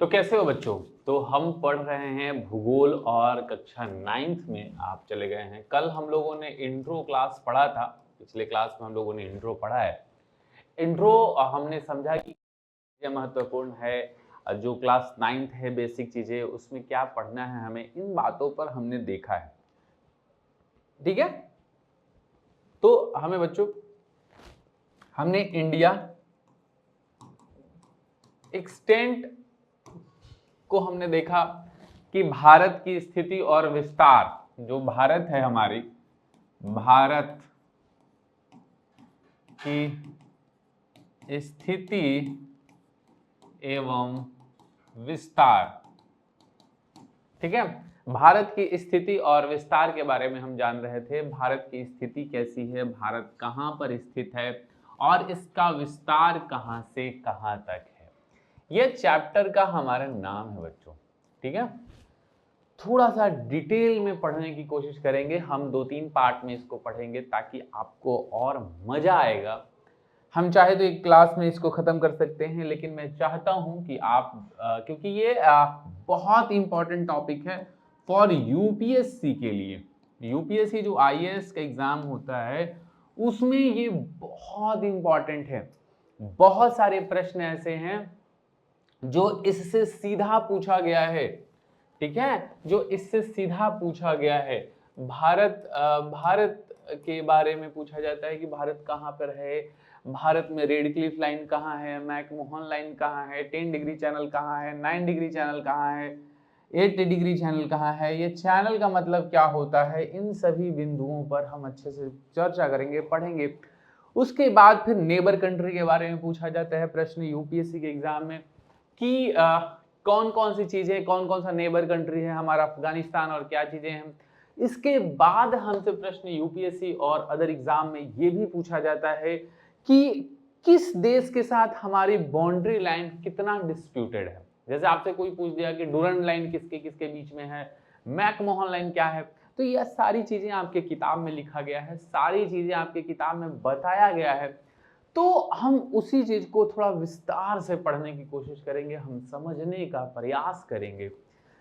कैसे हो बच्चों? तो हम पढ़ रहे हैं भूगोल और कक्षा 9th में आप चले गए हैं। कल हम लोगों ने इंट्रो क्लास पढ़ा था। पिछले क्लास में हम लोगों ने इंट्रो पढ़ा है। इंट्रो हमने समझा कि ये महत्वपूर्ण है। जो क्लास 9th है बेसिक चीजें उसमें क्या पढ़ना है हमें, इन बातों पर हमने देखा है। ठीक है? तो हमें बच्चों हमने इंडिया एक्सटेंट को हमने देखा कि भारत की स्थिति और विस्तार, जो भारत है हमारी, भारत की स्थिति एवं विस्तार। ठीक है, भारत की स्थिति और विस्तार के बारे में हम जान रहे थे। भारत की स्थिति कैसी है, भारत कहां पर स्थित है और इसका विस्तार कहां से कहां तक है, यह चैप्टर का हमारा नाम है बच्चों। ठीक है, थोड़ा सा डिटेल में पढ़ने की कोशिश करेंगे हम। 2-3 पार्ट में इसको पढ़ेंगे ताकि आपको और मजा आएगा। हम चाहे तो एक क्लास में इसको खत्म कर सकते हैं, लेकिन मैं चाहता हूं कि आप क्योंकि ये बहुत इंपॉर्टेंट टॉपिक है फॉर यूपीएससी के लिए। यूपीएससी जो आईएएस का एग्जाम होता है उसमें ये बहुत इंपॉर्टेंट है। बहुत सारे प्रश्न ऐसे हैं जो इससे सीधा पूछा गया है। ठीक है, जो इससे सीधा पूछा गया है। भारत के बारे में पूछा जाता है कि भारत कहाँ पर है, भारत में रेड क्लिफ लाइन कहाँ है, मैकमोहन लाइन कहाँ है, 10 डिग्री चैनल कहाँ है, 9 डिग्री चैनल कहाँ है, 8 डिग्री चैनल कहाँ है, ये चैनल का मतलब क्या होता है, इन सभी बिंदुओं पर हम अच्छे से चर्चा करेंगे, पढ़ेंगे। उसके बाद फिर नेबर कंट्री के बारे में पूछा जाता है प्रश्न यूपीएससी के एग्जाम में कि कौन कौन सी चीजें, कौन कौन सा नेबर कंट्री है हमारा, अफगानिस्तान और क्या चीजें हैं। इसके बाद हमसे प्रश्न यूपीएससी और अदर एग्जाम में ये भी पूछा जाता है कि किस देश के साथ हमारी बाउंड्री लाइन कितना डिस्प्यूटेड है। जैसे आपसे कोई पूछ दिया कि डूरंड लाइन किसके किसके बीच में है, मैकमोहन लाइन क्या है, तो यह सारी चीजें आपके किताब में लिखा गया है, सारी चीजें आपके किताब में बताया गया है। तो हम उसी चीज को थोड़ा विस्तार से पढ़ने की कोशिश करेंगे, हम समझने का प्रयास करेंगे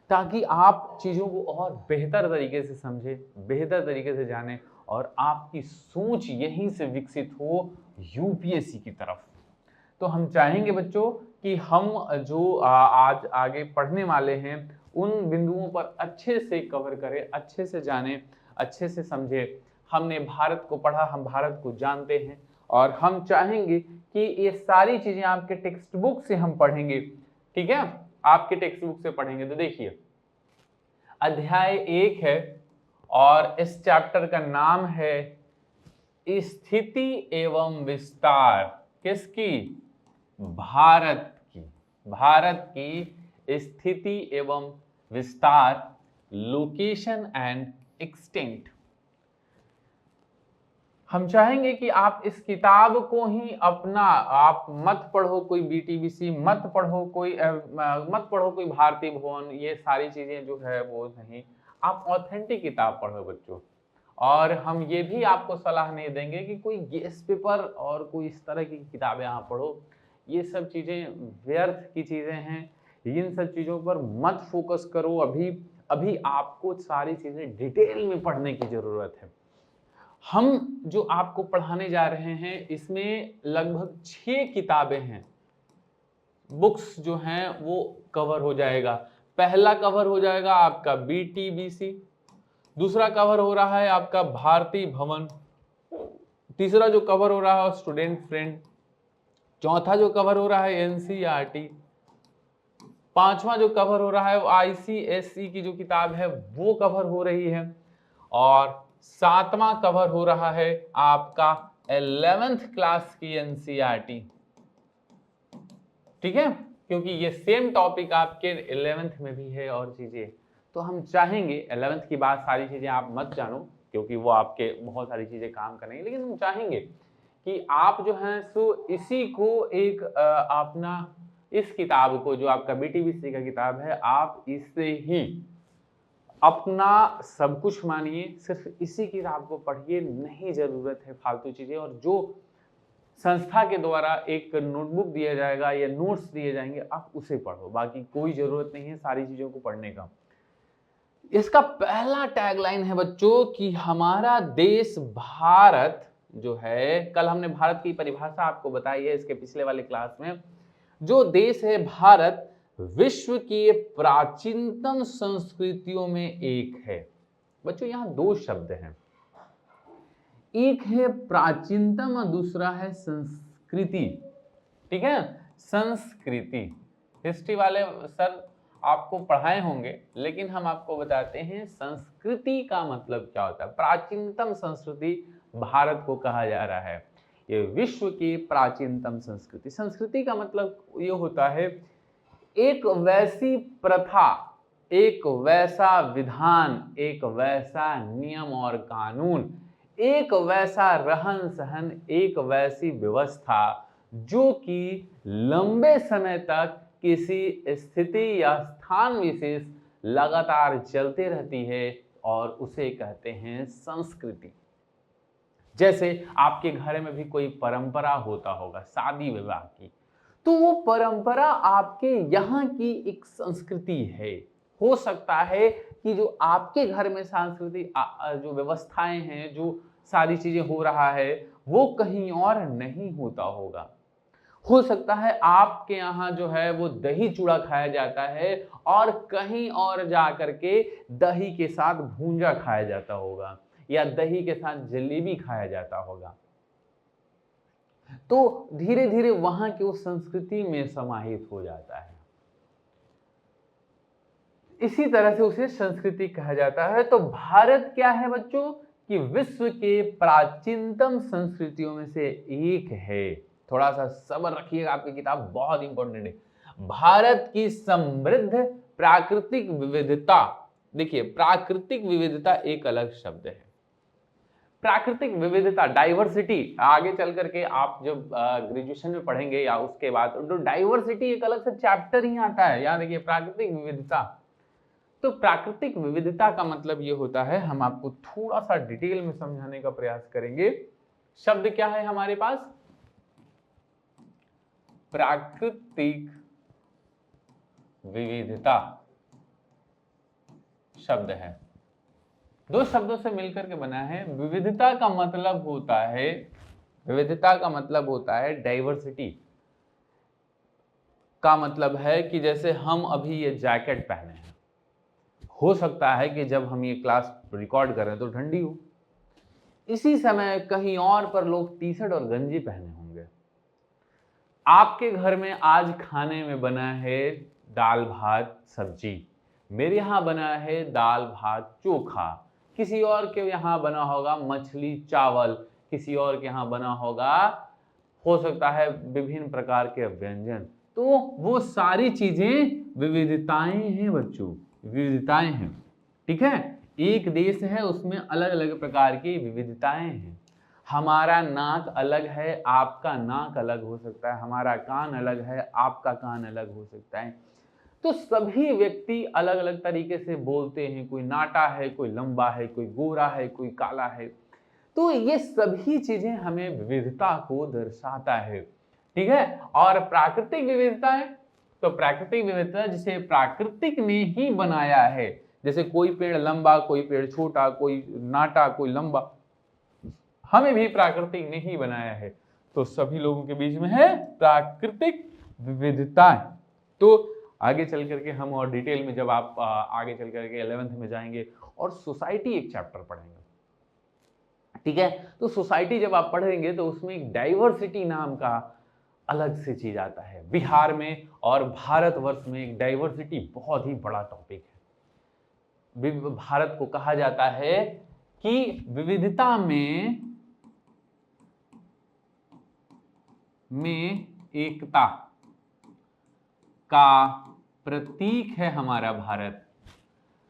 ताकि आप चीजों को और बेहतर तरीके से समझें, बेहतर तरीके से जानें और आपकी सोच यहीं से विकसित हो यूपीएससी की तरफ। तो हम चाहेंगे बच्चों कि हम जो आज आगे पढ़ने वाले हैं उन बिंदुओं पर अच्छे से कवर करें, अच्छे से जानें, अच्छे से समझें। हमने भारत को पढ़ा, हम भारत को जानते हैं और हम चाहेंगे कि ये सारी चीजें आपके टेक्स्ट बुक से हम पढ़ेंगे। ठीक है, आपके टेक्स्ट बुक से पढ़ेंगे। तो देखिए, अध्याय 1 है और इस चैप्टर का नाम है स्थिति एवं विस्तार। किसकी? भारत की। भारत की स्थिति एवं विस्तार, लोकेशन एंड एक्सटेंट। हम चाहेंगे कि आप इस किताब को ही अपना, आप मत पढ़ो कोई बीटीबीसी, मत पढ़ो कोई भारतीय भवन, ये सारी चीजें जो है वो नहीं, आप ऑथेंटिक किताब पढ़ो बच्चों। और हम ये भी आपको सलाह नहीं देंगे कि कोई गेस पेपर और कोई इस तरह की किताबें आप पढ़ो। ये सब चीजें व्यर्थ की चीजें हैं, इन सब चीजों पर मत फोकस करो। अभी अभी आपको सारी चीजें डिटेल में पढ़ने की जरूरत है। हम जो आपको पढ़ाने जा रहे हैं इसमें लगभग 6 किताबें हैं, बुक्स जो हैं वो कवर हो जाएगा। पहला कवर हो जाएगा आपका बीटीबीसी, दूसरा कवर हो रहा है आपका भारतीय भवन, तीसरा जो कवर हो रहा है स्टूडेंट फ्रेंड, चौथा जो कवर हो रहा है एनसीईआरटी, पांचवा जो कवर हो रहा है वो आईसीएसई की जो किताब है वो कवर हो रही है, और सातवां कवर हो रहा है आपका 11th क्लास की एनसीईआरटी। ठीक है, क्योंकि ये सेम टॉपिक आपके 11th में भी है और चीजें, तो हम चाहेंगे 11th की बात सारी चीजें आप मत जानो क्योंकि वो आपके बहुत सारी चीजें काम करेंगे, लेकिन हम चाहेंगे कि आप जो है सो इसी को एक अपना, इस किताब को जो आपका बीटीबीसी का किताब है, आप इससे ही अपना सब कुछ मानिए, सिर्फ इसी किताब को पढ़िए, नहीं जरूरत है फालतू चीजें। और जो संस्था के द्वारा एक नोटबुक दिया जाएगा या नोट्स दिए जाएंगे, आप उसे पढ़ो, बाकी कोई जरूरत नहीं है सारी चीजों को पढ़ने का। इसका पहला टैगलाइन है बच्चों कि हमारा देश भारत जो है, कल हमने भारत की परिभाषा आपको बताई है इसके पिछले वाले क्लास में, जो देश है भारत विश्व की प्राचीनतम संस्कृतियों में एक है। बच्चों यहां दो शब्द हैं, एक है प्राचीनतम और दूसरा है संस्कृति। ठीक है, संस्कृति हिस्ट्री वाले सर आपको पढ़ाए होंगे, लेकिन हम आपको बताते हैं संस्कृति का मतलब क्या होता है। प्राचीनतम संस्कृति भारत को कहा जा रहा है, ये विश्व की प्राचीनतम संस्कृति। संस्कृति का मतलब ये होता है एक वैसी प्रथा, एक वैसा विधान, एक वैसा नियम और कानून, एक वैसा रहन सहन, एक वैसी व्यवस्था जो कि लंबे समय तक किसी स्थिति या स्थान विशेष लगातार चलते रहती है और उसे कहते हैं संस्कृति। जैसे आपके घर में भी कोई परंपरा होता होगा शादी विवाह की, तो वो परंपरा आपके यहाँ की एक संस्कृति है। हो सकता है कि जो आपके घर में सांस्कृतिक जो व्यवस्थाएं हैं, जो सारी चीजें हो रहा है, वो कहीं और नहीं होता होगा। हो सकता है आपके यहाँ जो है वो दही चूड़ा खाया जाता है और कहीं और जा करके दही के साथ भूंजा खाया जाता होगा या दही के साथ जलेबी खाया जाता होगा। तो धीरे धीरे वहां की उस संस्कृति में समाहित हो जाता है, इसी तरह से उसे संस्कृति कहा जाता है। तो भारत क्या है बच्चों कि विश्व के प्राचीनतम संस्कृतियों में से एक है। थोड़ा सा सब्र रखिएगा, आपकी किताब बहुत इंपॉर्टेंट है। भारत की समृद्ध प्राकृतिक विविधता, देखिए प्राकृतिक विविधता एक अलग शब्द है। प्राकृतिक विविधता, डाइवर्सिटी, आगे चल करके आप जब ग्रेजुएशन में पढ़ेंगे या उसके बाद तो डाइवर्सिटी एक अलग से चैप्टर ही आता है। याद रखिए प्राकृतिक विविधता। तो प्राकृतिक विविधता का मतलब ये होता है, हम आपको थोड़ा सा डिटेल में समझाने का प्रयास करेंगे। शब्द क्या है हमारे पास? प्राकृतिक विविधता शब्द है, दो शब्दों से मिलकर के बना है। विविधता का मतलब होता है, विविधता का मतलब होता है डाइवर्सिटी का मतलब है कि जैसे हम अभी ये जैकेट पहने हैं, हो सकता है कि जब हम ये क्लास रिकॉर्ड कर रहे हैं तो ठंडी हो, इसी समय कहीं और पर लोग टी शर्ट और गंजी पहने होंगे। आपके घर में आज खाने में बना है दाल भात सब्जी, मेरे यहाँ बना है दाल भात चोखा, किसी और के यहाँ बना होगा मछली चावल, किसी और के यहाँ बना होगा हो सकता है विभिन्न प्रकार के व्यंजन। तो वो सारी चीजें विविधताएं हैं बच्चों, विविधताएं हैं। ठीक है, एक देश है उसमें अलग अलग प्रकार की विविधताएं हैं। हमारा नाक अलग है, आपका नाक अलग हो सकता है, हमारा कान अलग है, आपका कान अलग हो सकता है। तो सभी व्यक्ति अलग अलग तरीके से बोलते हैं, कोई नाटा है, कोई लंबा है, कोई गोरा है, कोई काला है। तो ये सभी चीजें हमें विविधता को दर्शाता है। ठीक है, और प्राकृतिक विविधता है, तो प्राकृतिक विविधता जिसे प्राकृतिक ने ही बनाया है, जैसे कोई पेड़ लंबा, कोई पेड़ छोटा, कोई नाटा, कोई लंबा, हमें भी प्राकृतिक ने ही बनाया है। तो सभी लोगों के बीच में है प्राकृतिक विविधता। तो आगे चल करके हम और डिटेल में जब आप आगे चल करके 11th में जाएंगे और सोसाइटी एक चैप्टर पढ़ेंगे। ठीक है, तो सोसाइटी जब आप पढ़ेंगे तो उसमें एक डाइवर्सिटी नाम का अलग से चीज आता है। बिहार में और भारतवर्ष में एक डाइवर्सिटी बहुत ही बड़ा टॉपिक है। भारत को कहा जाता है कि विविधता में एकता का प्रतीक है हमारा भारत।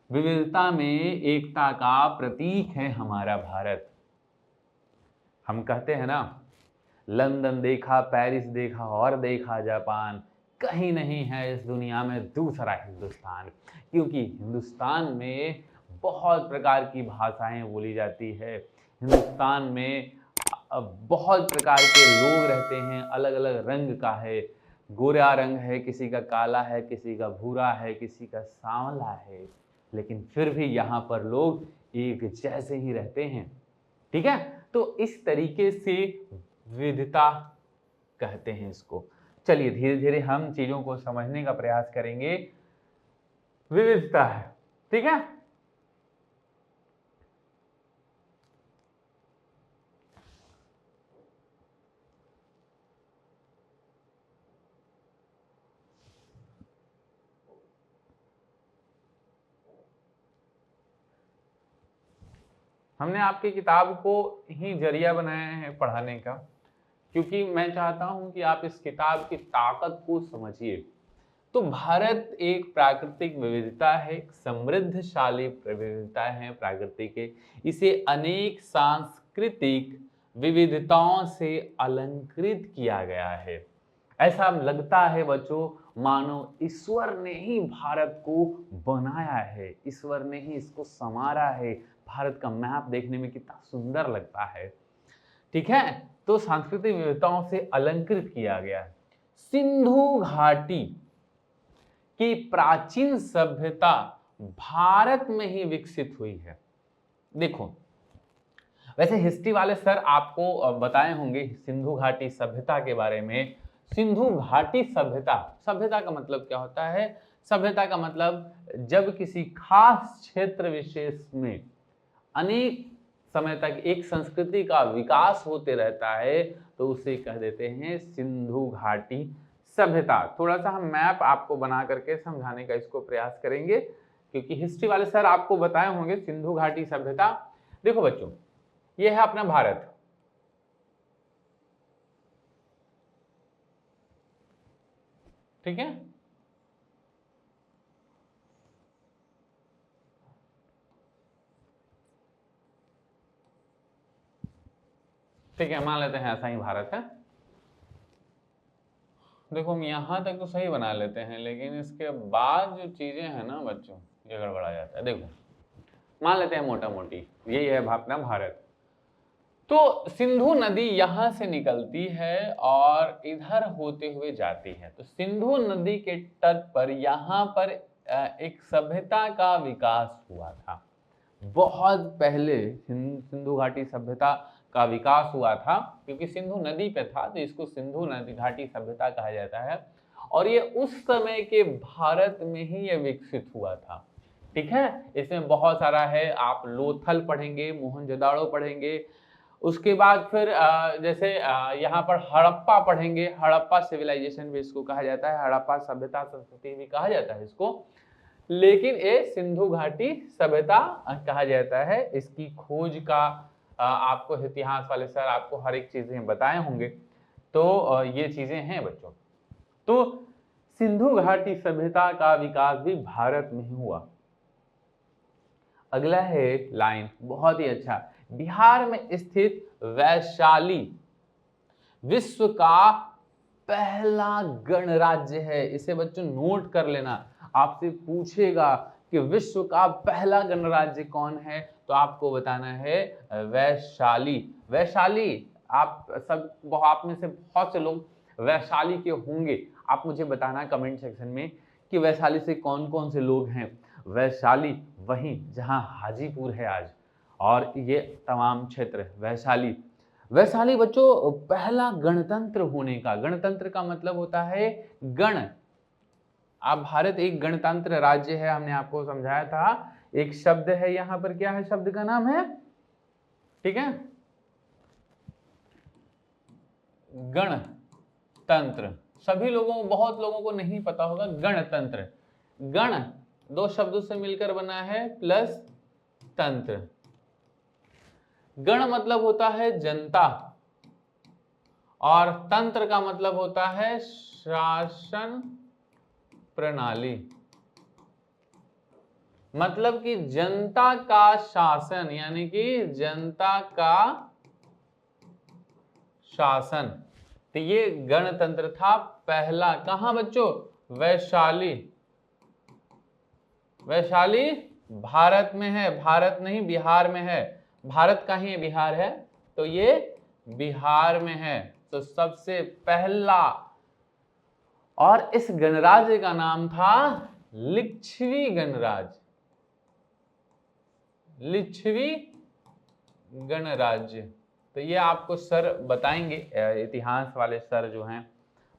विविधता में एकता का प्रतीक है हमारा भारत। हम कहते हैं ना, लंदन देखा, पेरिस देखा और देखा जापान, कहीं नहीं है इस दुनिया में दूसरा हिंदुस्तान। क्योंकि हिंदुस्तान में बहुत प्रकार की भाषाएं बोली जाती है, हिंदुस्तान में बहुत प्रकार के लोग रहते हैं, अलग अलग रंग का है, गोरा रंग है, किसी का काला है, किसी का भूरा है, किसी का सांवला है, लेकिन फिर भी यहाँ पर लोग एक जैसे ही रहते हैं। ठीक है, तो इस तरीके से विविधता कहते हैं इसको। चलिए धीरे धीरे हम चीजों को समझने का प्रयास करेंगे। विविधता है, ठीक है। हमने आपकी किताब को ही जरिया बनाया है पढ़ाने का, क्योंकि मैं चाहता हूं कि आप इस किताब की ताकत को समझिए। तो भारत एक प्राकृतिक विविधता है, एक समृद्धशाली विविधता है प्राकृतिक के। इसे अनेक सांस्कृतिक विविधताओं से अलंकृत किया गया है। ऐसा लगता है बच्चों मानो ईश्वर ने ही भारत को बनाया है, ईश्वर ने ही इसको संवारा है। भारत का मैप देखने में कितना सुंदर लगता है, ठीक है। तो सांस्कृतिक विविधताओं से अलंकृत किया गया है। सिंधु घाटी की प्राचीन सभ्यता भारत में ही विकसित हुई है। देखो, वैसे हिस्ट्री वाले सर आपको बताए होंगे सिंधु घाटी सभ्यता के बारे में। सिंधु घाटी सभ्यता, सभ्यता का मतलब क्या होता है? सभ्यता का मतलब जब किसी खास क्षेत्र विशेष में अनेक समय तक एक संस्कृति का विकास होते रहता है तो उसे कह देते हैं सिंधु घाटी सभ्यता। थोड़ा सा हम मैप आपको बना करके समझाने का इसको प्रयास करेंगे, क्योंकि हिस्ट्री वाले सर आपको बताए होंगे सिंधु घाटी सभ्यता। देखो बच्चों, ये है अपना भारत, ठीक है। ठीक है, मान लेते हैं ऐसा ही भारत है। देखो हम यहां तक तो सही बना लेते हैं, लेकिन इसके बाद जो चीजें हैं ना बच्चों, ये गड़बड़ा जाता है। देखो मान लेते हैं मोटा मोटी यही है अपना भारत। तो सिंधु नदी यहां से निकलती है और इधर होते हुए जाती है। तो सिंधु नदी के तट पर यहां पर एक सभ्यता का विकास हुआ था। बहुत पहले सिंधु घाटी सभ्यता का विकास हुआ था, क्योंकि सिंधु नदी पे था तो इसको सिंधु नदी घाटी सभ्यता कहा जाता है। और ये उस समय के भारत में ही ये विकसित हुआ था, ठीक है। इसमें बहुत सारा है, आप लोथल पढ़ेंगे, मोहनजोदाड़ो पढ़ेंगे, उसके बाद फिर जैसे यहाँ पर हड़प्पा पढ़ेंगे। हड़प्पा सिविलाइजेशन भी इसको कहा जाता है, हड़प्पा सभ्यता संस्कृति भी कहा जाता है इसको, लेकिन ये सिंधु घाटी सभ्यता कहा जाता है। इसकी खोज का आपको इतिहास वाले सर आपको हर एक चीजें बताए होंगे। तो ये चीजें हैं बच्चों। तो सिंधु घाटी सभ्यता का विकास भी भारत में ही हुआ। अगला है लाइन, बहुत ही अच्छा। बिहार में स्थित वैशाली विश्व का पहला गणराज्य है। इसे बच्चों नोट कर लेना, आपसे पूछेगा कि विश्व का पहला गणराज्य कौन है, तो आपको बताना है वैशाली। वैशाली, आप सब, आप में से बहुत से लोग वैशाली के होंगे। आप मुझे बताना कमेंट सेक्शन में कि वैशाली से कौन कौन से लोग हैं। वैशाली वहीं जहां हाजीपुर है आज, और ये तमाम क्षेत्र वैशाली। वैशाली बच्चों पहला गणतंत्र होने का, गणतंत्र का मतलब होता है गण। अब भारत एक गणतंत्र राज्य है, हमने आपको समझाया था। एक शब्द है यहां पर, क्या है शब्द का नाम है, ठीक है, गणतंत्र। सभी लोगों, बहुत लोगों को नहीं पता होगा गणतंत्र। गण दो शब्दों से मिलकर बना है प्लस तंत्र। गण मतलब होता है जनता और तंत्र का मतलब होता है शासन प्रणाली। मतलब कि जनता का शासन, यानी कि जनता का शासन। तो ये गणतंत्र था पहला। कहां बच्चों? वैशाली। वैशाली भारत में है, भारत नहीं बिहार में है। भारत का ही बिहार है, तो ये बिहार में है। तो सबसे पहला, और इस गणराज्य का नाम था लिच्छवी गणराज्य। लिच्छवी गणराज्य। तो ये आपको सर बताएंगे, इतिहास वाले सर जो हैं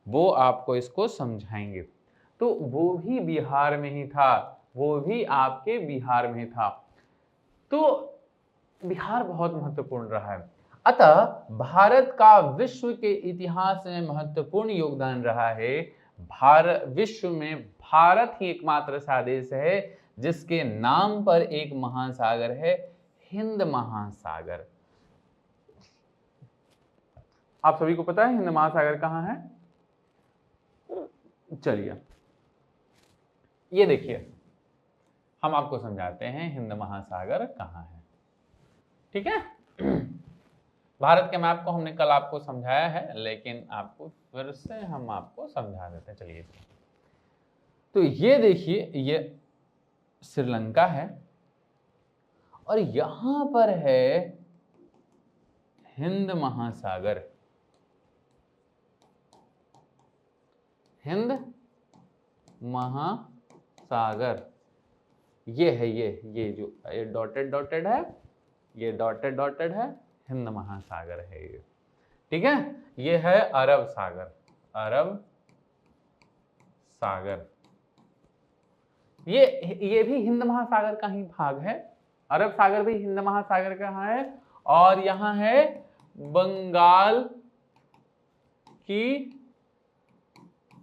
वो आपको इसको समझाएंगे। तो वो भी बिहार में ही था, वो भी आपके बिहार में था। तो बिहार बहुत महत्वपूर्ण रहा है। अतः भारत का विश्व के इतिहास में महत्वपूर्ण योगदान रहा है। विश्व में भारत ही एकमात्र ऐसा देश है जिसके नाम पर एक महासागर है, हिंद महासागर। आप सभी को पता है हिंद महासागर कहाँ है? चलिए ये देखिए, हम आपको समझाते हैं हिंद महासागर कहाँ है। ठीक है। भारत के मैप को हमने कल आपको समझाया है, लेकिन आपको फिर से हम आपको समझा देते हैं। चलिए, तो ये देखिए, ये श्रीलंका है और यहां पर है हिंद महासागर। हिंद महासागर ये है, ये जो ये डॉटेड डॉटेड है, ये डॉटेड डॉटेड है, हिंद महासागर है ये। ठीक है। ये है अरब सागर, अरब सागर। ये भी हिंद महासागर का ही भाग है। अरब सागर भी हिंद महासागर का है। और यहां है बंगाल की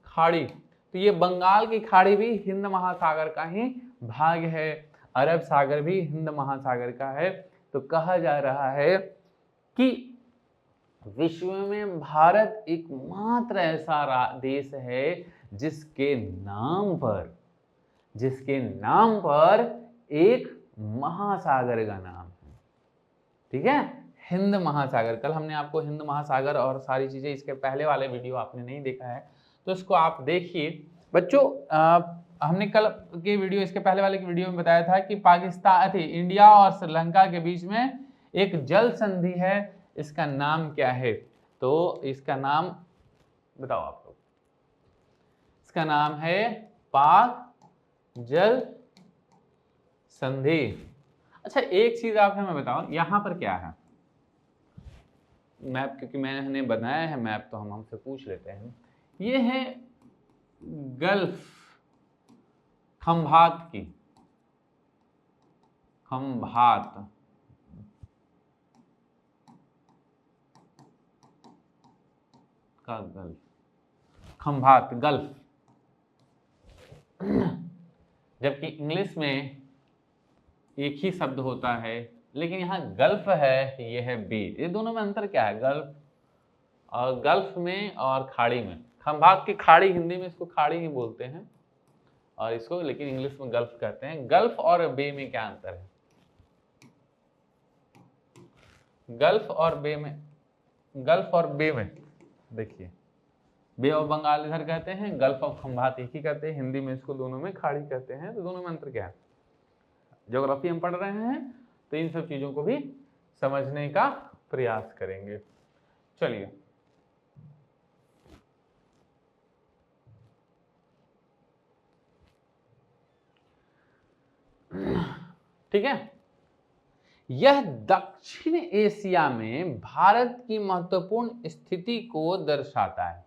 खाड़ी। तो ये बंगाल की खाड़ी भी हिंद महासागर का ही भाग है। अरब सागर भी हिंद महासागर का है। तो कहा जा रहा है कि विश्व में भारत एकमात्र ऐसा देश है जिसके नाम पर एक महासागर का नाम है। ठीक है, हिंद महासागर। कल हमने आपको हिंद महासागर और सारी चीजें, इसके पहले वाले वीडियो आपने नहीं देखा है तो इसको आप देखिए। बच्चों, हमने कल के वीडियो, इसके पहले वाले के वीडियो में बताया था कि पाकिस्तान थी, इंडिया और श्रीलंका के बीच में एक जल संधि है। इसका नाम क्या है? तो इसका नाम बताओ आप लोग। इसका नाम है पाक जल संधि। अच्छा, एक चीज आप हमें बताओ, यहां पर क्या है मैप, क्योंकि मैंने बनाया है मैप तो हम हमसे पूछ लेते हैं। ये है गल्फ खंभात की, खंभात का गल्फ, खंभात गल्फ। जबकि इंग्लिश में एक ही शब्द होता है, लेकिन यहाँ गल्फ है, ये है बी। ये दोनों में अंतर क्या है? गल्फ और गल्फ में और खाड़ी में। खंभात की खाड़ी, हिंदी में इसको खाड़ी ही बोलते हैं और इसको, लेकिन इंग्लिश में गल्फ कहते हैं। गल्फ और बे में क्या अंतर है? गल्फ और बे में, गल्फ और बे में देखिए, बे ऑफ बंगाल इधर कहते हैं, गल्फ ऑफ खंभात एक ही कहते हैं, हिंदी में इसको दोनों में खाड़ी कहते हैं। तो दोनों में अंतर क्या है? ज्योग्राफी हम पढ़ रहे हैं तो इन सब चीजों को भी समझने का प्रयास करेंगे। चलिए, ठीक है। यह दक्षिण एशिया में भारत की महत्वपूर्ण स्थिति को दर्शाता है।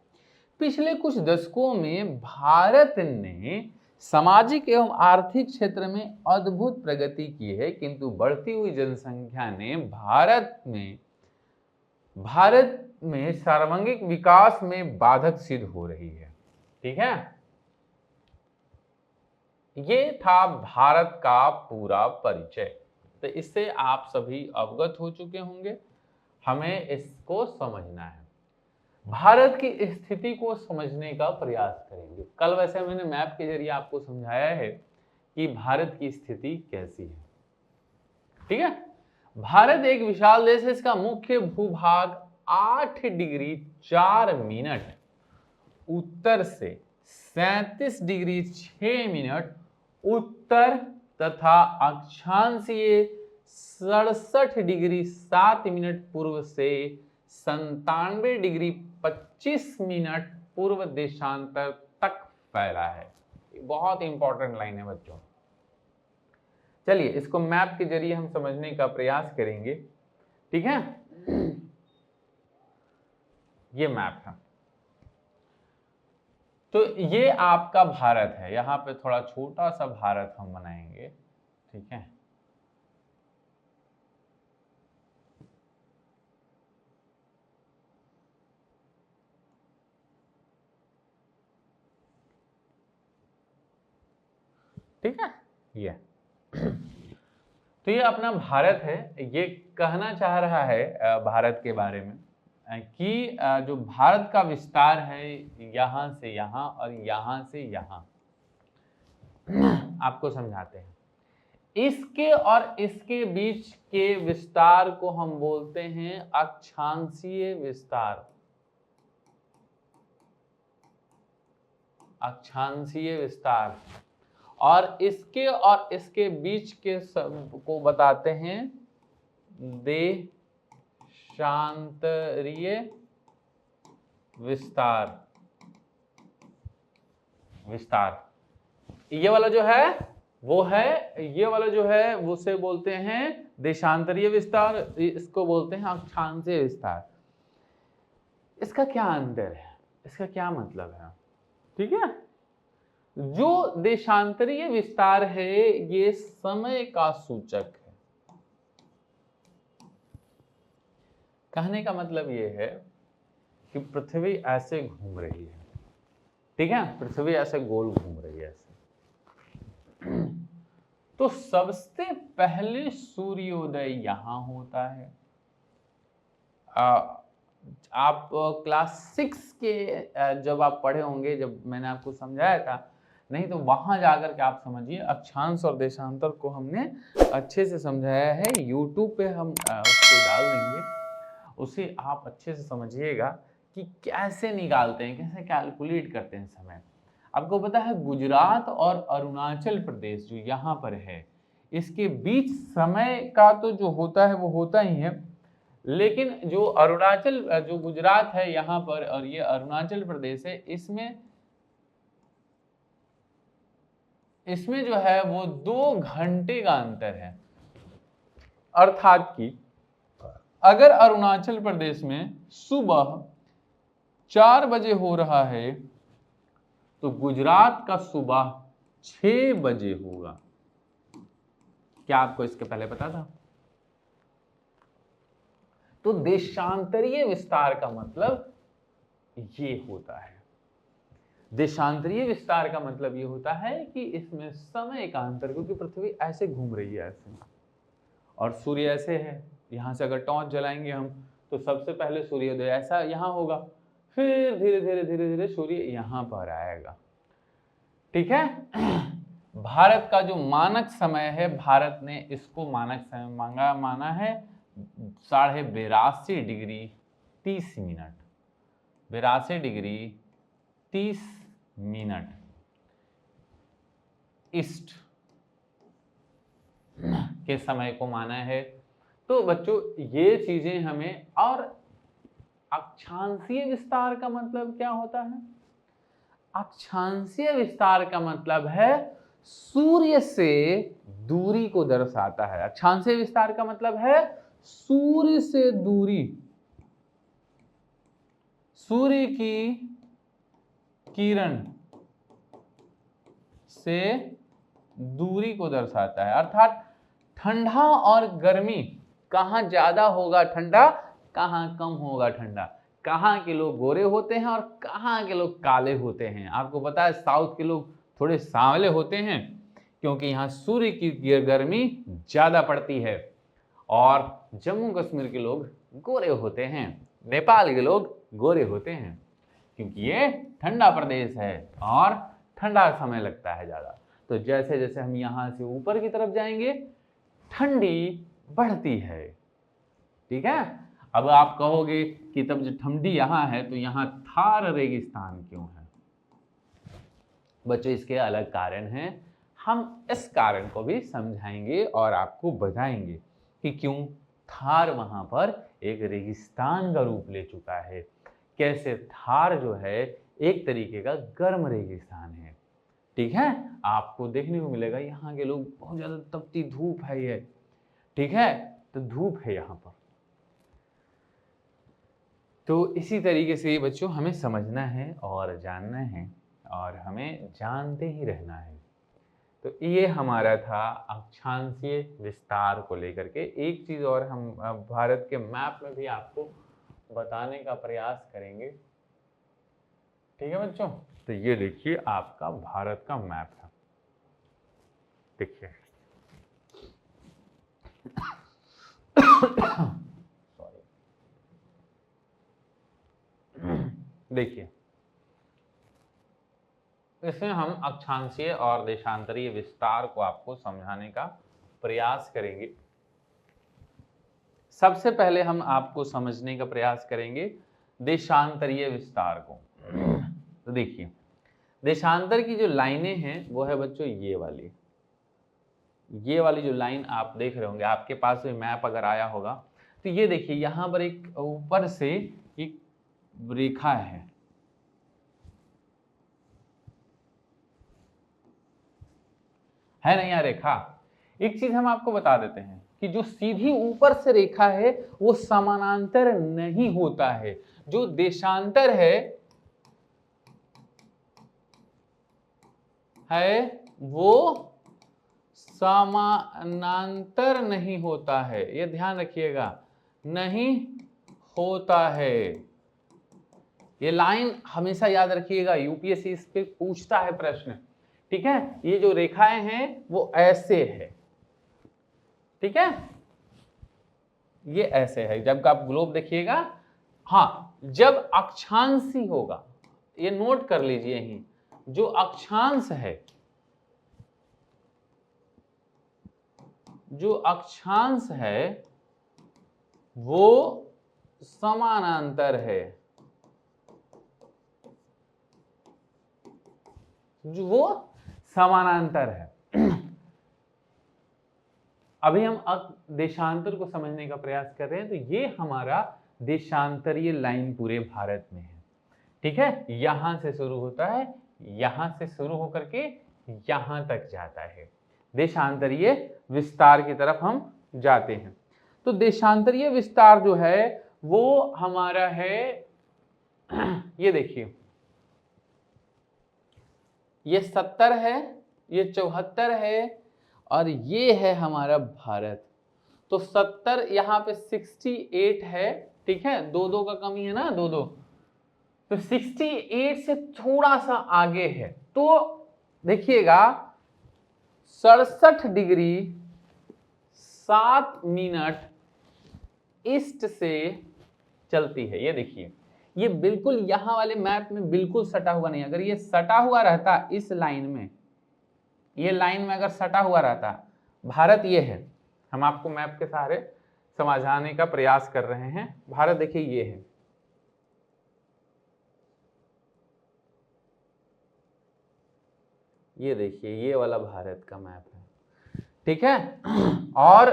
पिछले कुछ दशकों में भारत ने सामाजिक एवं आर्थिक क्षेत्र में अद्भुत प्रगति की है, किंतु बढ़ती हुई जनसंख्या ने भारत में सर्वांगीण विकास में बाधक सिद्ध हो रही है। ठीक है, ये था भारत का पूरा परिचय। तो इससे आप सभी अवगत हो चुके होंगे। हमें इसको समझना है, भारत की स्थिति को समझने का प्रयास करेंगे। कल वैसे मैंने मैप के जरिए आपको समझाया है कि भारत की स्थिति कैसी है। ठीक है, भारत एक विशाल देश है। इसका मुख्य भूभाग 8 डिग्री 4 मिनट उत्तर से 37 डिग्री 6 मिनट उत्तर तथा अक्षांशीय 67 डिग्री 7 मिनट पूर्व से 97 डिग्री 25 मिनट पूर्व देशांतर तक फैला है। बहुत इंपॉर्टेंट लाइन है बच्चों। चलिए इसको मैप के जरिए हम समझने का प्रयास करेंगे, ठीक है। ये मैप है, तो ये आपका भारत है। यहां पे थोड़ा छोटा सा भारत हम बनाएंगे, ठीक है। ठीक है, ये तो ये अपना भारत है। ये कहना चाह रहा है भारत के बारे में कि जो भारत का विस्तार है यहां से यहां और यहां से यहां, आपको समझाते हैं। इसके और इसके बीच के विस्तार को हम बोलते हैं अक्षांशीय विस्तार। अक्षांशीय विस्तार। और इसके और इसके बीच के को बताते हैं देशांतरीय विस्तार। विस्तार ये वाला जो है वो है, ये वाला जो है उसे बोलते हैं देशांतरीय विस्तार, इसको बोलते हैं अक्षांशीय विस्तार। इसका क्या अंतर है, इसका क्या मतलब है, ठीक है। जो देशांतरीय विस्तार है ये समय का सूचक है। कहने का मतलब ये है कि पृथ्वी ऐसे घूम रही है, ठीक है, पृथ्वी ऐसे गोल घूम रही है ऐसे। तो सबसे पहले सूर्योदय यहां होता है। आप क्लास 6 के जब आप पढ़े होंगे, जब मैंने आपको समझाया था, नहीं तो वहां जाकर के आप समझिए। अक्षांश और देशांतर को हमने अच्छे से समझाया है, YouTube पे हम उसको डाल देंगे, उसे आप अच्छे से समझिएगा कि कैसे निकालते हैं, कैसे कैलकुलेट करते हैं समय। आपको पता है गुजरात और अरुणाचल प्रदेश जो यहाँ पर है, इसके बीच समय का तो जो होता है वो होता ही है, लेकिन जो अरुणाचल जो गुजरात है यहाँ पर और ये अरुणाचल प्रदेश है, इसमें जो है वो 2 घंटे का अंतर है। अर्थात कि अगर अरुणाचल प्रदेश में सुबह 4 बजे हो रहा है तो गुजरात का सुबह 6 बजे होगा। क्या आपको इसके पहले पता था? तो देशांतरीय विस्तार का मतलब ये होता है। देशांतरीय विस्तार का मतलब ये होता है कि इसमें समय का अंतर, क्योंकि पृथ्वी ऐसे घूम रही है ऐसे, और सूर्य ऐसे है। यहां से अगर टॉर्च जलाएंगे हम तो सबसे पहले सूर्योदय ऐसा यहां होगा, फिर धीरे धीरे धीरे धीरे सूर्य यहां पर आएगा, ठीक है। भारत का जो मानक समय है, भारत ने इसको मानक समय माना है 82.5 degree 30 minute. 82 degree 30 minute east के समय को माना है। तो बच्चों ये चीजें हमें, और अक्षांशीय विस्तार का मतलब क्या होता है? अक्षांशीय विस्तार का मतलब है सूर्य से दूरी को दर्शाता है। अक्षांशीय विस्तार का मतलब है सूर्य से दूरी, सूर्य की किरण से दूरी को दर्शाता है। अर्थात ठंडा और गर्मी, कहां ज्यादा होगा ठंडा, कहां कम होगा ठंडा, कहां के लोग गोरे होते हैं और कहां के लोग काले होते हैं। आपको पता है साउथ के लोग थोड़े सांवले होते हैं क्योंकि यहाँ सूर्य की गर्मी ज्यादा पड़ती है, और जम्मू कश्मीर के लोग गोरे होते हैं, नेपाल के लोग गोरे होते हैं क्योंकि ये ठंडा प्रदेश है और ठंडा समय लगता है ज्यादा। तो जैसे जैसे हम यहाँ से ऊपर की तरफ जाएंगे ठंडी बढ़ती है, ठीक है। अब आप कहोगे कि तब जो ठंडी यहाँ है तो यहाँ थार रेगिस्तान क्यों है? बच्चों इसके अलग कारण हैं, हम इस कारण को भी समझाएंगे और आपको बताएंगे कि क्यों थार वहां पर एक रेगिस्तान का रूप ले चुका है। कैसे? थार जो है एक तरीके का गर्म रेगिस्तान है। ठीक है, आपको देखने को मिलेगा यहाँ के लोग बहुत ज्यादा तपती धूप है ये, ठीक है, तो धूप है यहाँ पर। तो इसी तरीके से ये बच्चों हमें समझना है और जानना है और हमें जानते ही रहना है। तो ये हमारा था अक्षांशीय विस्तार को लेकर के। एक चीज और हम भारत के मैप में भी आपको बताने का प्रयास करेंगे। ठीक है बच्चों, तो ये देखिए आपका भारत का मैप है। देखिए सॉरी, देखिए इसमें हम अक्षांशीय और देशांतरीय विस्तार को आपको समझाने का प्रयास करेंगे। सबसे पहले हम आपको समझने का प्रयास करेंगे देशांतरीय विस्तार को। तो देखिए देशांतर की जो लाइनें हैं वो है बच्चों ये वाली जो लाइन आप देख रहे होंगे, आपके पास में मैप अगर आया होगा तो ये देखिए यहां पर एक ऊपर से एक रेखा है नहीं यहाँ रेखा। एक चीज हम आपको बता देते हैं कि जो सीधी ऊपर से रेखा है वो समानांतर नहीं होता है। जो देशांतर है वो समानांतर नहीं होता है, ये ध्यान रखिएगा, नहीं होता है। ये लाइन हमेशा याद रखिएगा, यूपीएससी इस पे पूछता है प्रश्न। ठीक है, ये जो रेखाएं हैं वो ऐसे है, ठीक है, ये ऐसे है। जब आप ग्लोब देखिएगा, हाँ, जब अक्षांशी होगा, ये नोट कर लीजिए यहीं, जो अक्षांश है, जो अक्षांश है वो समानांतर है, जो वो समानांतर है। अभी हम देशांतर को समझने का प्रयास कर रहे हैं। तो ये हमारा देशांतरीय लाइन पूरे भारत में है। ठीक है, यहां से शुरू होता है, यहां से शुरू होकर के यहां तक जाता है। देशांतरीय विस्तार की तरफ हम जाते हैं। तो देशांतरीय विस्तार जो है वो हमारा है, ये देखिए, ये 70 है, ये 74 है और ये है हमारा भारत। तो 70 यहाँ पे 68 है, ठीक है, 2-2 का कमी है ना, 2-2, तो 68 से थोड़ा सा आगे है। तो देखिएगा 67 डिग्री 7 मिनट ईस्ट से चलती है। ये देखिए, ये बिल्कुल यहां वाले मैप में बिल्कुल सटा हुआ नहीं। अगर ये सटा हुआ रहता इस लाइन में, ये लाइन में अगर सटा हुआ रहता, भारत ये है, हम आपको मैप के सहारे समझाने का प्रयास कर रहे हैं। भारत देखिए ये है, ये देखिए ये वाला भारत का मैप है, ठीक है, और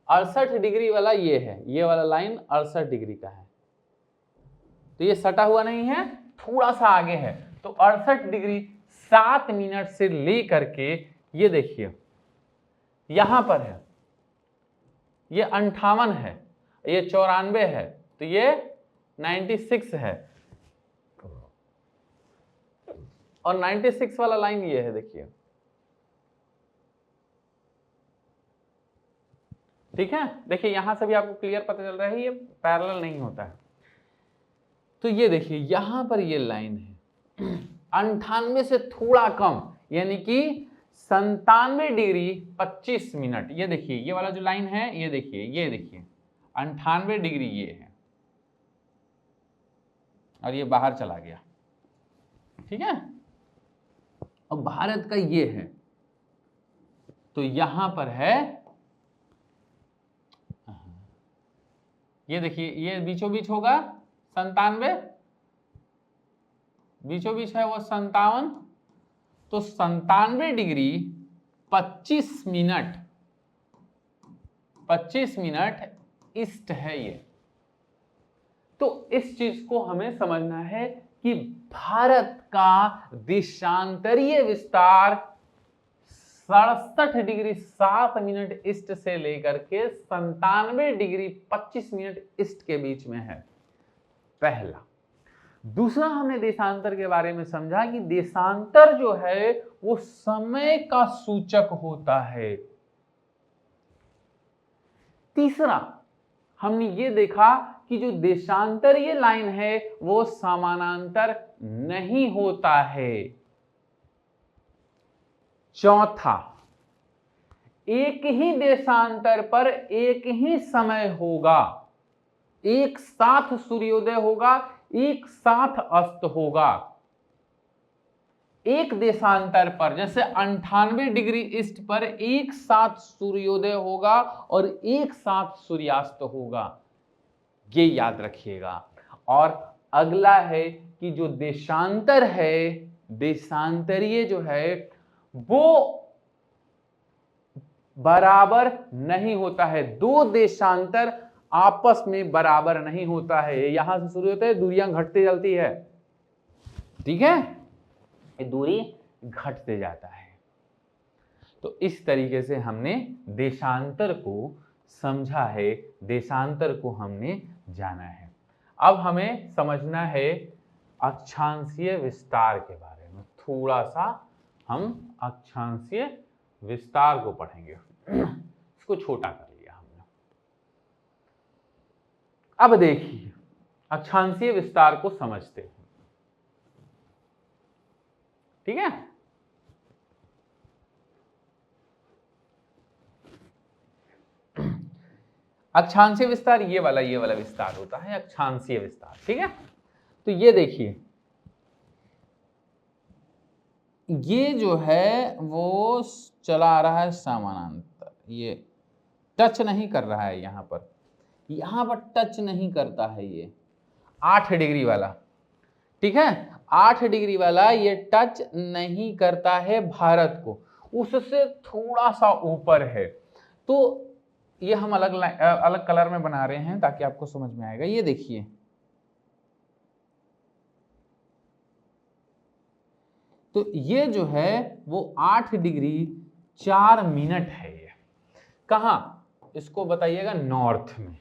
68 डिग्री वाला ये है, ये वाला लाइन 68 डिग्री का है। तो ये सटा हुआ नहीं है, थोड़ा सा आगे है। तो 68 डिग्री 7 मिनट से लेकर के ये देखिए यहां पर है, ये 58 है, ये 94 है, तो ये 96 है, और 96 वाला लाइन ये है, देखिए, ठीक है। देखिए यहां से भी आपको क्लियर पता चल रहा है ये पैरेलल नहीं होता है। तो ये देखिए यहां पर ये लाइन है 98 से थोड़ा कम, यानी कि 97 डिग्री 25 मिनट। ये देखिए ये वाला जो लाइन है, ये देखिए 98 डिग्री ये है, और ये बाहर चला गया, ठीक है। और भारत का ये है, तो यहां पर है, ये देखिए ये बीचों बीच होगा 97, बीचों बीच है वो 57, तो 97 डिग्री 25 मिनट 25 मिनट ईस्ट है ये। तो इस चीज को हमें समझना है कि भारत का देशांतरीय विस्तार 67 डिग्री 7 मिनट ईस्ट से लेकर के 97 डिग्री 25 मिनट ईस्ट के बीच में है, पहला। दूसरा, हमने देशांतर के बारे में समझा कि देशांतर जो है वो समय का सूचक होता है। तीसरा, हमने ये देखा कि जो देशांतरीय लाइन है वो समानांतर नहीं होता है। चौथा, एक ही देशांतर पर एक ही समय होगा, एक साथ सूर्योदय होगा, एक साथ अस्त होगा। एक देशांतर पर जैसे 98 डिग्री ईस्ट पर एक साथ सूर्योदय होगा और एक साथ सूर्यास्त होगा, ये याद रखिएगा। और अगला है कि जो देशांतर है, देशांतरीय जो है वो बराबर नहीं होता है। दो देशांतर आपस में बराबर नहीं होता है। यहां से शुरू होता है, दूरियां घटती चलती है, ठीक है, ये दूरी घटते जाता है। तो इस तरीके से हमने देशांतर को समझा है, देशांतर को हमने जाना है। अब हमें समझना है अक्षांशीय विस्तार के बारे में। थोड़ा सा हम अक्षांशीय विस्तार को पढ़ेंगे। इसको छोटा कर लिया हमने। अब देखिए अक्षांशीय विस्तार को समझते हैं, ठीक है। अक्षांशीय विस्तार ये वाला विस्तार होता है अक्षांशीय विस्तार, ठीक है। तो ये देखिए, ये जो है वो चला आ रहा है समानांतर, ये टच नहीं कर रहा है, यहां पर टच नहीं करता है, ये 8 डिग्री वाला, ठीक है। 8 डिग्री वाला ये टच नहीं करता है भारत को, उससे थोड़ा सा ऊपर है। तो ये हम अलग कलर में बना रहे हैं ताकि आपको समझ में आएगा। ये देखिए, तो ये जो है वो 8 डिग्री 4 मिनट है। ये कहां, इसको बताइएगा, नॉर्थ में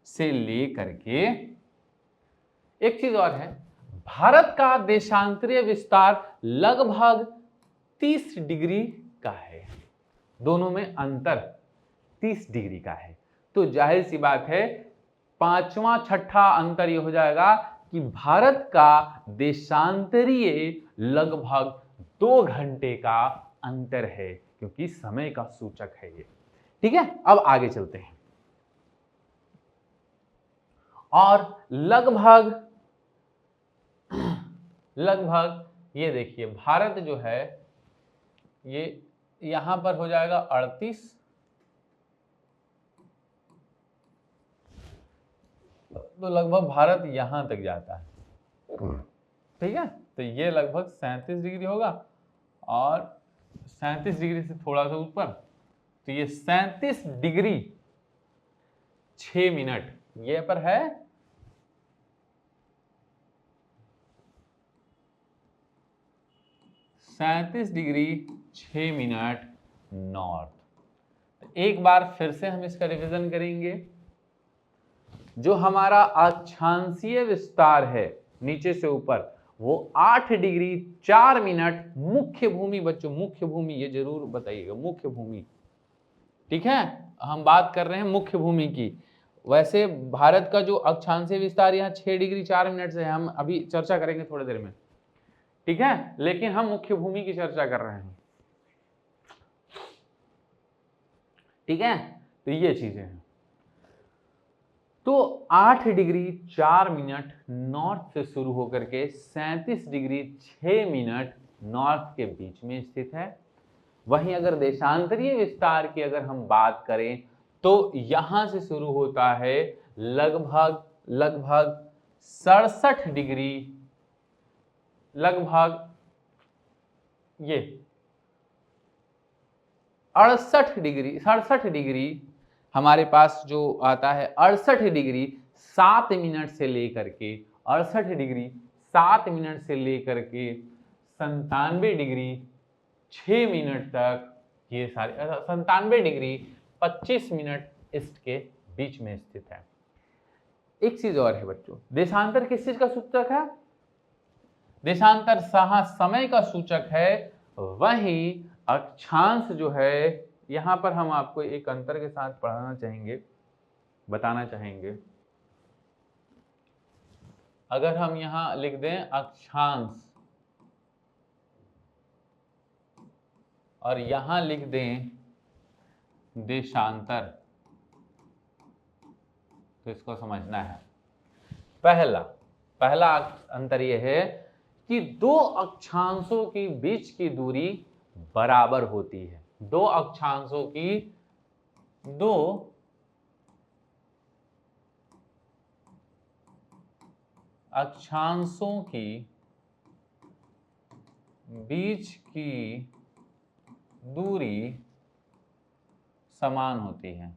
से ले करके। एक चीज और है, भारत का देशांतरीय विस्तार लगभग 30 डिग्री का है, दोनों में अंतर 30 डिग्री का है। तो जाहिर सी बात है, पांचवा छठा अंतर यह हो जाएगा कि भारत का देशांतरीय लगभग 2 घंटे का अंतर है, क्योंकि समय का सूचक है ये, ठीक है। अब आगे चलते हैं। और लगभग ये देखिए, भारत जो है ये यहां पर हो जाएगा 38, तो लगभग भारत यहां तक जाता है, ठीक है। तो ये लगभग 37 डिग्री होगा, और 37 डिग्री से थोड़ा सा ऊपर, तो ये 37 डिग्री 6 मिनट ये पर है। 37 डिग्री 6 मिनट नॉर्थ। एक बार फिर से हम इसका रिवीजन करेंगे। जो हमारा अक्षांशीय विस्तार है नीचे से ऊपर, वो 8 डिग्री 4 मिनट मुख्य भूमि, बच्चों मुख्य भूमि ये जरूर बताइएगा, मुख्य भूमि, ठीक है। हम बात कर रहे हैं मुख्य भूमि की। वैसे भारत का जो अक्षांशीय विस्तार यहाँ 6 डिग्री 4 मिनट से है, हम अभी चर्चा करेंगे थोड़ी देर में, ठीक है, लेकिन हम मुख्य भूमि की चर्चा कर रहे हैं, ठीक है। तो ये चीजें हैं। तो 8 डिग्री 4 मिनट नॉर्थ से शुरू होकर के 37 डिग्री 6 मिनट नॉर्थ के बीच में स्थित है। वहीं अगर देशांतरीय विस्तार की अगर हम बात करें तो यहां से शुरू होता है लगभग 67 डिग्री, लगभग ये 68 डिग्री 67 डिग्री हमारे पास जो आता है 68 डिग्री 7 मिनट से लेकर के 68 डिग्री 7 मिनट से लेकर के 97 डिग्री 6 मिनट तक, ये सारे 97 डिग्री 25 मिनट इसके बीच में स्थित है। एक चीज और है बच्चों, देशांतर किस चीज का सूचक है? देशांतर समय का सूचक है। वही अक्षांश जो है, यहां पर हम आपको एक अंतर के साथ पढ़ाना चाहेंगे, बताना चाहेंगे। अगर हम यहां लिख दें अक्षांश और यहां लिख दें देशांतर, तो इसको समझना है। पहला अंतर यह है कि दो अक्षांशों के बीच की दूरी बराबर होती है। दो अक्षांशों की बीच की दूरी समान होती है।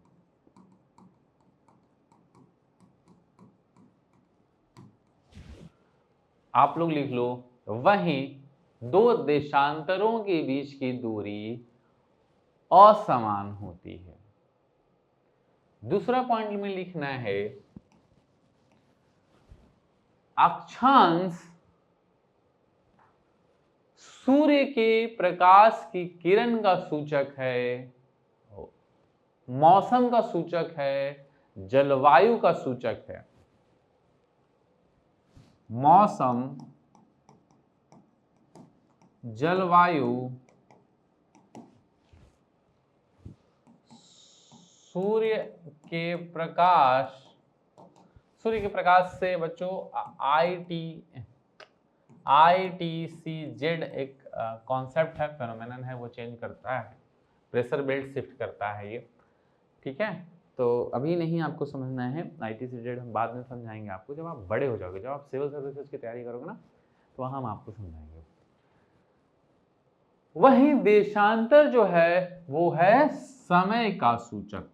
आप लोग लिख लो, वहीं दो देशांतरों के बीच की दूरी असमान होती है। दूसरा पॉइंट में लिखना है, अक्षांश सूर्य के प्रकाश की किरण का सूचक है, मौसम का सूचक है, जलवायु का सूचक है। मौसम, जलवायु, सूर्य के प्रकाश से बच्चों ITCZ एक कॉन्सेप्ट है, फेनोमेनन है, वो चेंज करता है, प्रेशर बेल्ट शिफ्ट करता है ये, ठीक है। तो अभी नहीं आपको समझना है, ITCZ हम बाद में समझाएंगे आपको, जब आप बड़े हो जाओगे, जब आप सिविल सर्विसेज की तैयारी करोगे ना, तो वहां हम आपको समझाएंगे। वही देशांतर जो है वो है समय का सूचक।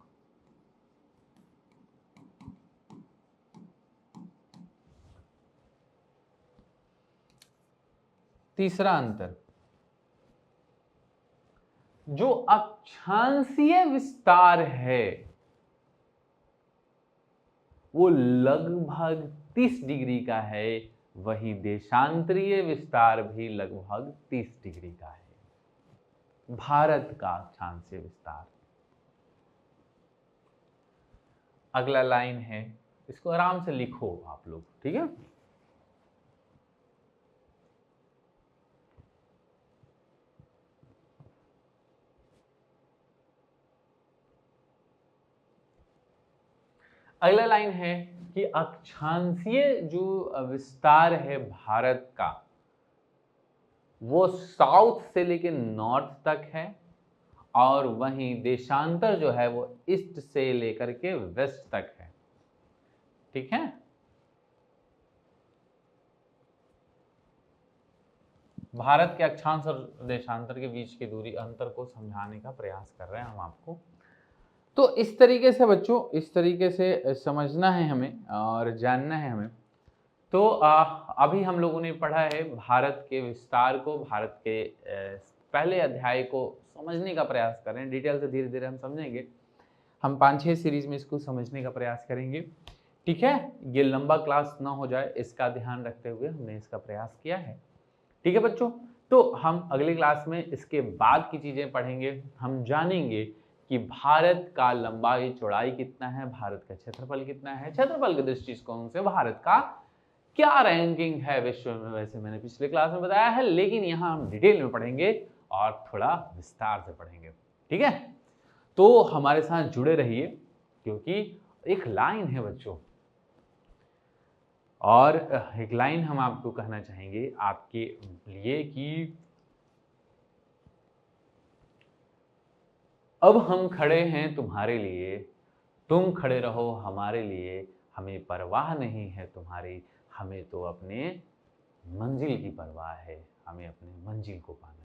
तीसरा अंतर, जो अक्षांशीय विस्तार है वो लगभग 30 डिग्री का है, वही देशांतरीय विस्तार भी लगभग 30 डिग्री का है। भारत का अक्षांशीय विस्तार। अगला लाइन है, इसको आराम से लिखो आप लोग, ठीक है। अगला लाइन है कि अक्षांशीय जो विस्तार है भारत का, वो साउथ से लेकर नॉर्थ तक है, और वहीं देशांतर जो है वो ईस्ट से लेकर के वेस्ट तक है, ठीक है। भारत के अक्षांश और देशांतर के बीच की दूरी, अंतर को समझाने का प्रयास कर रहे हैं हम आपको। तो इस तरीके से बच्चों, इस तरीके से समझना है हमें और जानना है हमें। तो अभी हम लोगों ने पढ़ा है भारत के विस्तार को, भारत के पहले अध्याय को समझने का प्रयास कर रहे हैं। डिटेल से धीरे धीरे हम समझेंगे, हम 5-6 सीरीज में इसको समझने का प्रयास करेंगे, ठीक है। ये लंबा क्लास ना हो जाए, इसका ध्यान रखते हुए हमने इसका प्रयास किया है, ठीक है बच्चों। तो हम अगली क्लास में इसके बाद की चीजें पढ़ेंगे। हम जानेंगे कि भारत का लंबाई चौड़ाई कितना है, भारत का क्षेत्रफल कितना है, क्षेत्रफल के दृष्टिकोण से भारत का क्या रैंकिंग है विश्व में। वैसे मैंने पिछले क्लास में बताया है, लेकिन यहां हम डिटेल में पढ़ेंगे और थोड़ा विस्तार से पढ़ेंगे, ठीक है। तो हमारे साथ जुड़े रहिए, क्योंकि एक लाइन है बच्चों, और एक लाइन हम आपको कहना चाहेंगे आपके लिए कि अब हम खड़े हैं तुम्हारे लिए, तुम खड़े रहो हमारे लिए, हमें परवाह नहीं है तुम्हारी, हमें तो अपने मंजिल की परवाह है, हमें अपनी मंजिल को पाना है।